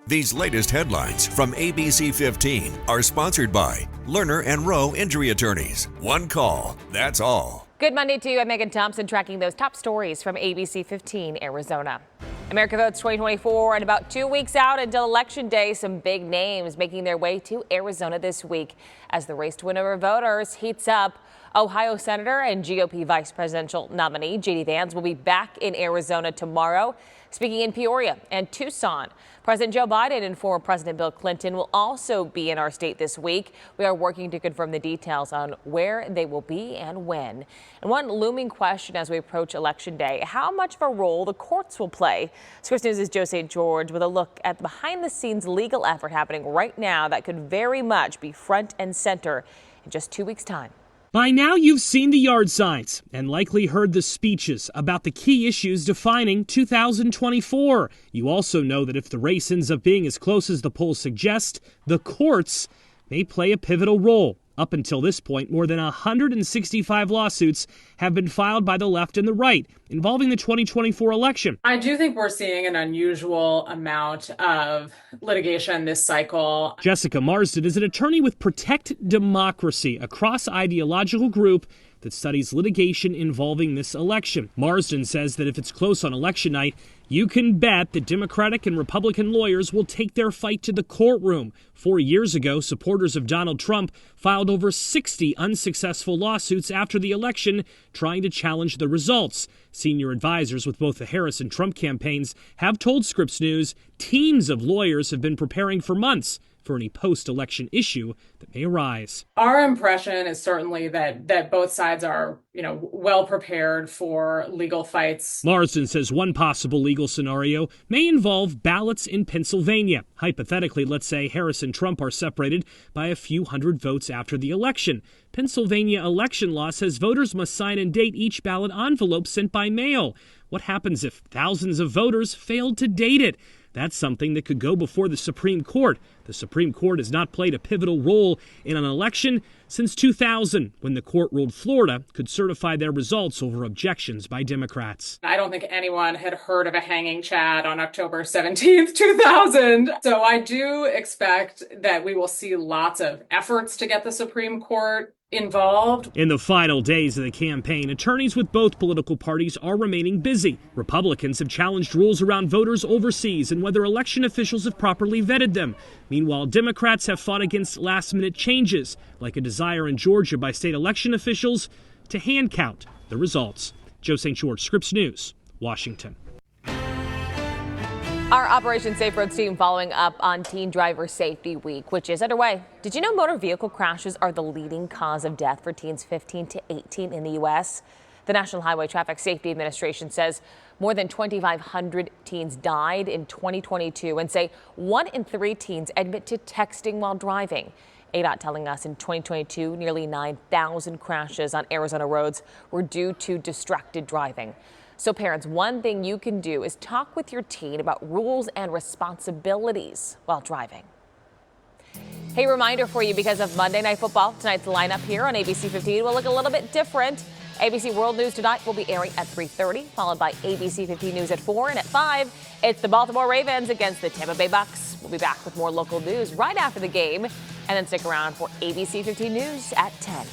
These latest headlines from ABC15 are sponsored by Lerner and Rowe Injury Attorneys. One call, that's all. Good Monday to you. I'm Megan Thompson tracking those top stories from ABC15 Arizona. America Votes 2024 and about 2 weeks out until Election Day. Some big names making their way to Arizona this week as the race to win over voters heats up. Ohio Senator and GOP Vice Presidential nominee J.D. Vance will be back in Arizona tomorrow, speaking in Peoria and Tucson. President Joe Biden and former President Bill Clinton will also be in our state this week. We are working to confirm the details on where they will be and when. And one looming question as we approach Election Day, how much of a role the courts will play. Scripps News' Joe St. George with a look at the behind-the-scenes legal effort happening right now that could very much be front and center in just 2 weeks' time. By now, you've seen the yard signs and likely heard the speeches about the key issues defining 2024. You also know that if the race ends up being as close as the polls suggest, the courts may play a pivotal role. Up until this point, more than 165 lawsuits have been filed by the left and the right involving the 2024 election. I do think we're seeing an unusual amount of litigation this cycle. Jessica Marsden is an attorney with Protect Democracy, a cross-ideological group that studies litigation involving this election. Marsden says that if it's close on election night, you can bet that Democratic and Republican lawyers will take their fight to the courtroom. 4 years ago, supporters of Donald Trump filed over 60 unsuccessful lawsuits after the election trying to challenge the results. Senior advisors with both the Harris and Trump campaigns have told Scripps News teams of lawyers have been preparing for months for any post-election issue that may arise. Our impression is certainly that both sides are, well prepared for legal fights. Marsden says one possible legal scenario may involve ballots in Pennsylvania. Hypothetically, let's say Harris and Trump are separated by a few hundred votes after the election. Pennsylvania election law says voters must sign and date each ballot envelope sent by mail. What happens if thousands of voters failed to date it? That's something that could go before the Supreme Court. The Supreme Court has not played a pivotal role in an election since 2000, when the court ruled Florida could certify their results over objections by Democrats. I don't think anyone had heard of a hanging Chad on October 17th, 2000. So I do expect that we will see lots of efforts to get the Supreme Court involved. In the final days of the campaign, attorneys with both political parties are remaining busy. Republicans have challenged rules around voters overseas and whether election officials have properly vetted them. Meanwhile, Democrats have fought against last-minute changes, like a desire in Georgia by state election officials to hand count the results. Joe St. George, Scripps News, Washington. Our Operation Safe Roads team following up on Teen Driver Safety Week, which is underway. Did you know motor vehicle crashes are the leading cause of death for teens 15 to 18 in the U.S.? The National Highway Traffic Safety Administration says more than 2,500 teens died in 2022 and say 1 in 3 teens admit to texting while driving. ADOT telling us in 2022, nearly 9,000 crashes on Arizona roads were due to distracted driving. So parents, one thing you can do is talk with your teen about rules and responsibilities while driving. Hey, reminder for you, because of Monday Night Football, tonight's lineup here on ABC 15 will look a little bit different. ABC World News tonight will be airing at 3:30, followed by ABC 15 News at 4, and at 5, it's the Baltimore Ravens against the Tampa Bay Bucks. We'll be back with more local news right after the game, and then stick around for ABC 15 News at 10.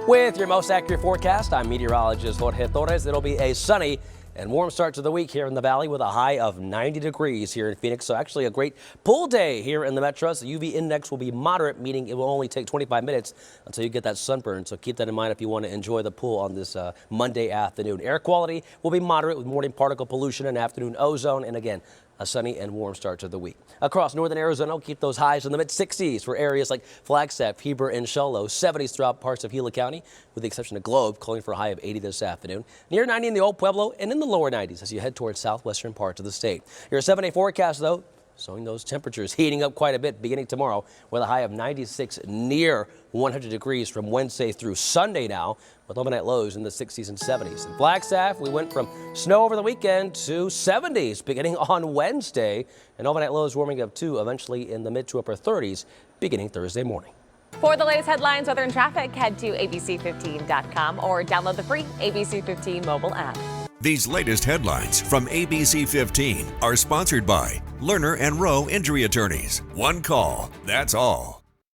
With your most accurate forecast, I'm meteorologist Jorge Torres. It'll be a sunny and warm start to the week here in the valley with a high of 90 degrees here in Phoenix. So actually a great pool day here in the metros. The UV index will be moderate, meaning it will only take 25 minutes until you get that sunburn. So keep that in mind if you want to enjoy the pool on this Monday afternoon. Air quality will be moderate with morning particle pollution and afternoon ozone. And again, a sunny and warm start to the week. Across northern Arizona, we'll keep those highs in the mid-60s for areas like Flagstaff, Heber, and Show Low. 70s throughout parts of Gila County, with the exception of Globe, calling for a high of 80 this afternoon. Near 90 in the Old Pueblo and in the lower 90s as you head towards southwestern parts of the state. Your 7-day forecast, though, showing those temperatures heating up quite a bit beginning tomorrow with a high of 96 near 100 degrees from Wednesday through Sunday now, with overnight lows in the 60s and 70s. In Flagstaff, we went from snow over the weekend to 70s beginning on Wednesday, and overnight lows warming up too, eventually in the mid to upper 30s beginning Thursday morning. For the latest headlines, weather, and traffic, head to abc15.com or download the free ABC 15 mobile app. These latest headlines from ABC15 are sponsored by Lerner and Rowe Injury Attorneys. One call, that's all.